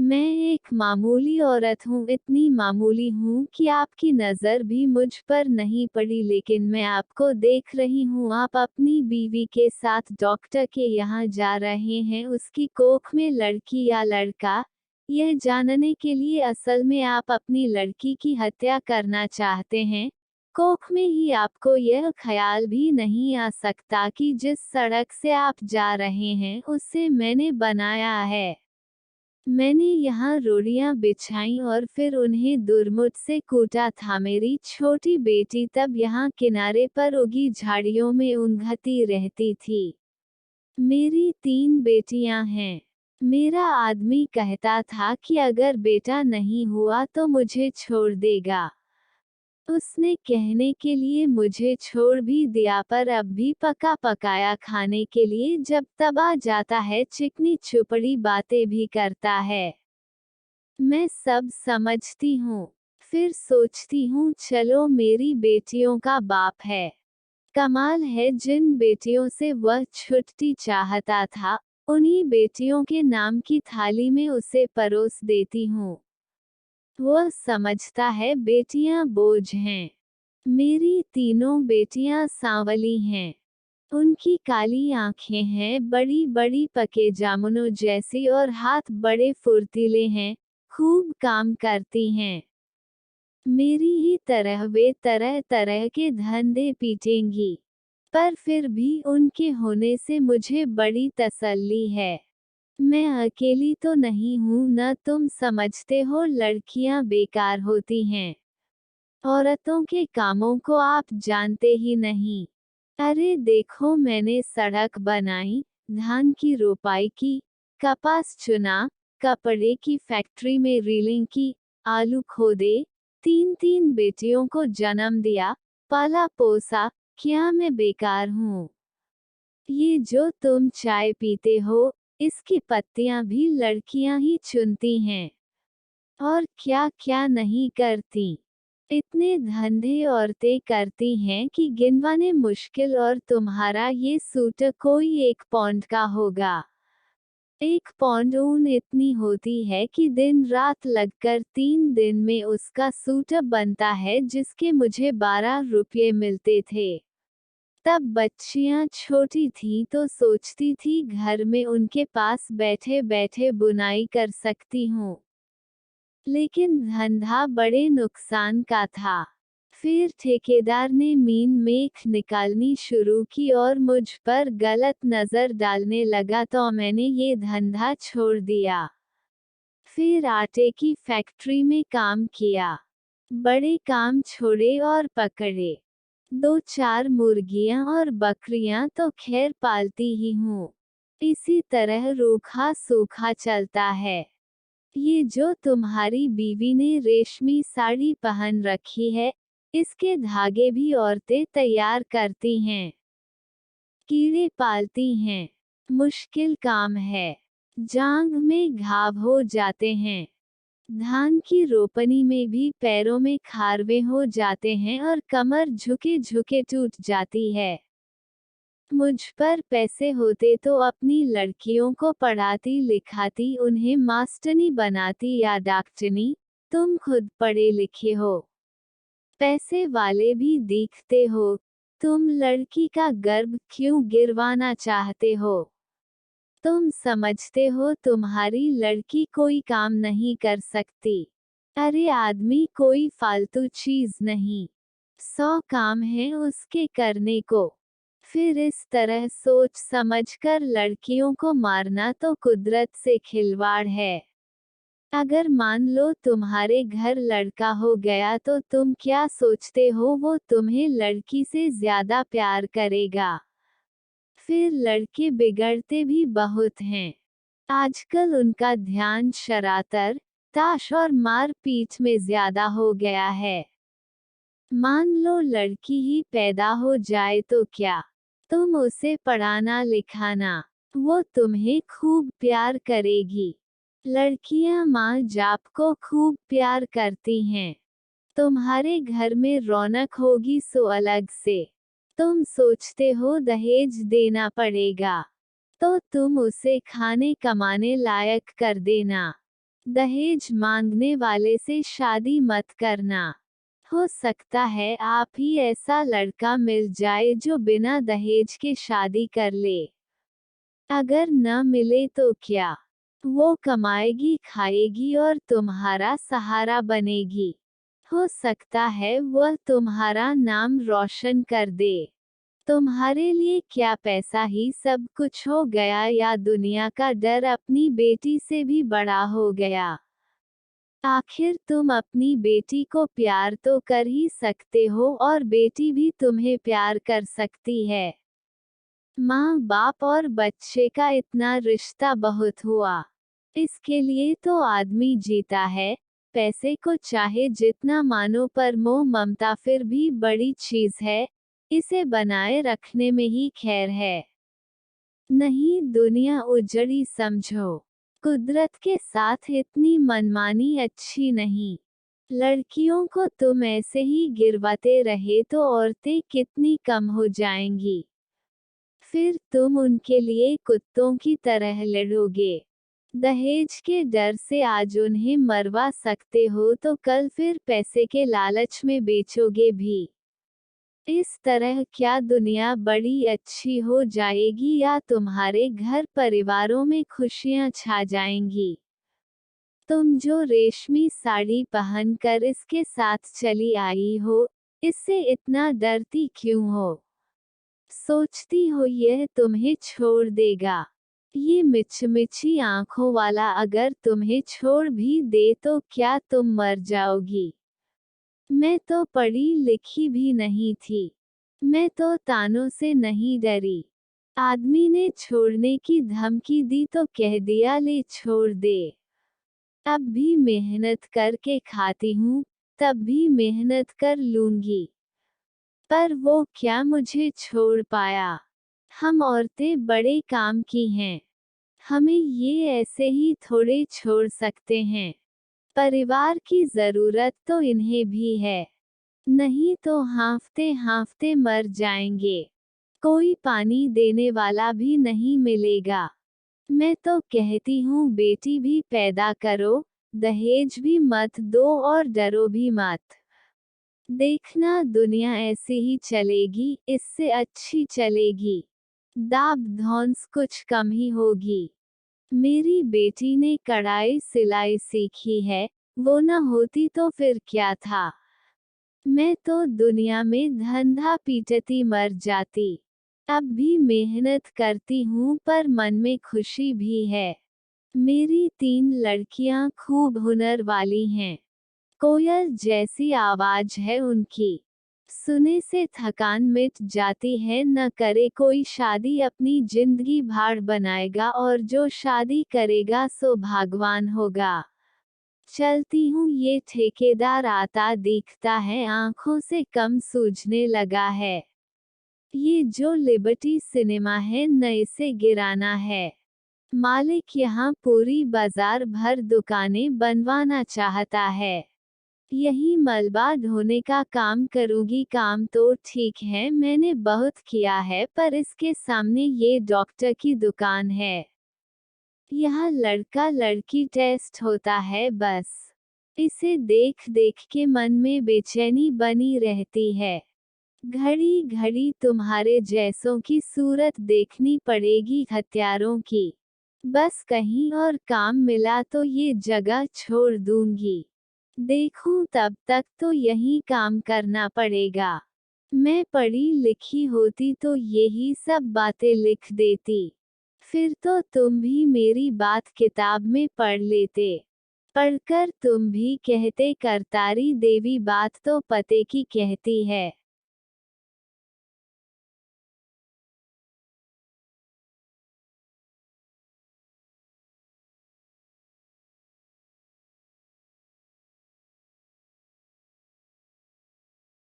मैं एक मामूली औरत हूँ, इतनी मामूली हूँ कि आपकी नज़र भी मुझ पर नहीं पड़ी, लेकिन मैं आपको देख रही हूँ। आप अपनी बीवी के साथ डॉक्टर के यहाँ जा रहे हैं, उसकी कोख में लड़की या लड़का, यह जानने के लिए। असल में आप अपनी लड़की की हत्या करना चाहते हैं। कोख में ही आपको यह ख्याल भी नहीं आ सकता कि जिस सड़क से आप जा रहे हैं उसे मैंने बनाया है। मैंने यहाँ रोटियां बिछाई और फिर उन्हें दुर्मुठ से कूटा था। मेरी छोटी बेटी तब यहाँ किनारे पर उगी झाड़ियों में ऊँघती रहती थी। मेरी 3 बेटियां हैं। मेरा आदमी कहता था कि अगर बेटा नहीं हुआ तो मुझे छोड़ देगा। उसने कहने के लिए मुझे छोड़ भी दिया, पर अब भी पका पकाया खाने के लिए जब तब आ जाता है, चिकनी चुपड़ी बातें भी करता है। मैं सब समझती हूँ। फिर सोचती हूँ चलो मेरी बेटियों का बाप है। कमाल है, जिन बेटियों से वह छुट्टी चाहता था, उन्हीं बेटियों के नाम की थाली में उसे परोस देती हूँ। वह समझता है बेटियां बोझ हैं। मेरी तीनों बेटियां सांवली हैं। उनकी काली आंखें हैं, बड़ी बड़ी पके जामुनों जैसी, और हाथ बड़े फुर्तीले हैं, खूब काम करती हैं। मेरी ही तरह वे तरह तरह के धंधे पीटेंगी। पर फिर भी उनके होने से मुझे बड़ी तसल्ली है। मैं अकेली तो नहीं हूँ न। तुम समझते हो लड़कियां बेकार होती हैं। औरतों के कामों को आप जानते ही नहीं। अरे देखो, मैंने सड़क बनाई, धान की रोपाई की, कपास चुना, कपड़े की फैक्ट्री में रीलिंग की, आलू खोदे, 3 बेटियों को जन्म दिया, पाला पोसा। क्या मैं बेकार हूँ? ये जो तुम चाय पीते हो, इसकी पत्तियां भी लड़कियां ही चुनती हैं। और क्या क्या नहीं करती। इतने धंधे औरतें करती हैं कि गिनवाने मुश्किल, और तुम्हारा ये सूट कोई 1 पौंड का होगा। 1 पौंड ऊन इतनी होती है कि दिन रात लगकर 3 दिन में उसका सूट बनता है, जिसके मुझे 12 रुपये मिलते थे। तब बच्चियां छोटी थीं तो सोचती थी घर में उनके पास बैठे बैठे बुनाई कर सकती हूँ। लेकिन धंधा बड़े नुकसान का था। फिर ठेकेदार ने मीन मेख निकालनी शुरू की और मुझ पर गलत नजर डालने लगा, तो मैंने ये धंधा छोड़ दिया। फिर आटे की फैक्ट्री में काम किया। बड़े काम छोड़े और पकड़े। 2-4 मुर्गियां और बकरियां तो खैर पालती ही हूँ। इसी तरह रूखा सूखा चलता है। ये जो तुम्हारी बीवी ने रेशमी साड़ी पहन रखी है, इसके धागे भी औरतें तैयार करती हैं। कीड़े पालती हैं। मुश्किल काम है। जांघ में घाव हो जाते हैं। धान की रोपनी में भी पैरों में खारवे हो जाते हैं और कमर झुके झुके टूट जाती है। मुझ पर पैसे होते तो अपनी लड़कियों को पढ़ाती लिखाती, उन्हें मास्टरनी बनाती या डॉक्टरनी। तुम खुद पढ़े लिखे हो, पैसे वाले भी दिखते हो। तुम लड़की का गर्भ क्यों गिरवाना चाहते हो? तुम समझते हो तुम्हारी लड़की कोई काम नहीं कर सकती। अरे आदमी कोई फालतू चीज नहीं। 100 काम है उसके करने को। फिर इस तरह सोच समझकर लड़कियों को मारना तो कुदरत से खिलवाड़ है। अगर मान लो तुम्हारे घर लड़का हो गया तो तुम क्या सोचते हो वो तुम्हें लड़की से ज्यादा प्यार करेगा? फिर लड़के बिगड़ते भी बहुत हैं। आजकल उनका ध्यान शरातर, ताश और मार पीट में ज्यादा हो गया है। मान लो लड़की ही पैदा हो जाए तो क्या? तुम उसे पढ़ाना लिखाना, वो तुम्हें खूब प्यार करेगी। लड़कियां माँ बाप को खूब प्यार करती हैं। तुम्हारे घर में रौनक होगी सो अलग से। तुम सोचते हो दहेज देना पड़ेगा, तो तुम उसे खाने कमाने लायक कर देना। दहेज मांगने वाले से शादी मत करना। हो सकता है आप ही ऐसा लड़का मिल जाए जो बिना दहेज के शादी कर ले। अगर न मिले तो क्या, वो कमाएगी खाएगी और तुम्हारा सहारा बनेगी। हो सकता है वह तुम्हारा नाम रोशन कर दे। तुम्हारे लिए क्या पैसा ही सब कुछ हो गया या दुनिया का डर अपनी बेटी से भी बड़ा हो गया। आखिर तुम अपनी बेटी को प्यार तो कर ही सकते हो और बेटी भी तुम्हें प्यार कर सकती है। माँ बाप और बच्चे का इतना रिश्ता बहुत हुआ। इसके लिए तो आदमी जीता है। पैसे को चाहे जितना मानो पर मोह ममता फिर भी बड़ी चीज है। इसे बनाए रखने में ही खैर है। नहीं दुनिया उजड़ी समझो। कुदरत के साथ इतनी मनमानी अच्छी नहीं। लड़कियों को तुम ऐसे ही गिरवाते रहे तो औरतें कितनी कम हो जाएंगी। फिर तुम उनके लिए कुत्तों की तरह लड़ोगे। दहेज के डर से आज उन्हें मरवा सकते हो तो कल फिर पैसे के लालच में बेचोगे भी। इस तरह क्या दुनिया बड़ी अच्छी हो जाएगी या तुम्हारे घर परिवारों में खुशियां छा जाएंगी। तुम जो रेशमी साड़ी पहनकर इसके साथ चली आई हो, इससे इतना डरती क्यों हो? सोचती हो यह तुम्हें छोड़ देगा। ये मिचमिची आंखों वाला अगर तुम्हें छोड़ भी दे तो क्या तुम मर जाओगी? मैं तो पढ़ी लिखी भी नहीं थी। मैं तो तानों से नहीं डरी। आदमी ने छोड़ने की धमकी दी तो कह दिया ले छोड़ दे। अब भी मेहनत करके खाती हूँ, तब भी मेहनत कर लूंगी। पर वो क्या मुझे छोड़ पाया? हम औरतें बड़े काम की हैं। हमें ये ऐसे ही थोड़े छोड़ सकते हैं। परिवार की जरूरत तो इन्हें भी है। नहीं तो हांफते हांफते मर जाएंगे। कोई पानी देने वाला भी नहीं मिलेगा। मैं तो कहती हूँ बेटी भी पैदा करो, दहेज भी मत दो और डरो भी मत। देखना दुनिया ऐसे ही चलेगी, इससे अच्छी चलेगी। दाब धौंस कुछ कम ही होगी। मेरी बेटी ने कढ़ाई सिलाई सीखी है, वो न होती तो फिर क्या था। मैं तो दुनिया में धंधा पीटती मर जाती। अब भी मेहनत करती हूँ पर मन में खुशी भी है। मेरी 3 लड़कियाँ खूब हुनर वाली हैं। कोयल जैसी आवाज है उनकी। सुने से थकान मिट जाती है। न करे कोई शादी अपनी जिंदगी भाड़ बनाएगा और जो शादी करेगा सो भगवान होगा। चलती हूँ ये ठेकेदार आता दिखता है आंखों से कम सूझने लगा है। ये जो लिबर्टी सिनेमा है न इसे गिराना है। मालिक यहाँ पूरी बाजार भर दुकानें बनवाना चाहता है। यही मलबा ढोने का काम करूँगी। काम तो ठीक है मैंने बहुत किया है पर इसके सामने ये डॉक्टर की दुकान है। यहाँ लड़का लड़की टेस्ट होता है बस। इसे देख देख के मन में बेचैनी बनी रहती है। घड़ी घड़ी तुम्हारे जैसों की सूरत देखनी पड़ेगी हत्यारों की। बस कहीं और काम मिला तो ये जगह छोड़ दूंगी। देखूं तब तक तो यही काम करना पड़ेगा। मैं पढ़ी लिखी होती तो यही सब बातें लिख देती। फिर तो तुम भी मेरी बात किताब में पढ़ लेते। पढ़कर तुम भी कहते करतारी देवी बात तो पते की कहती है।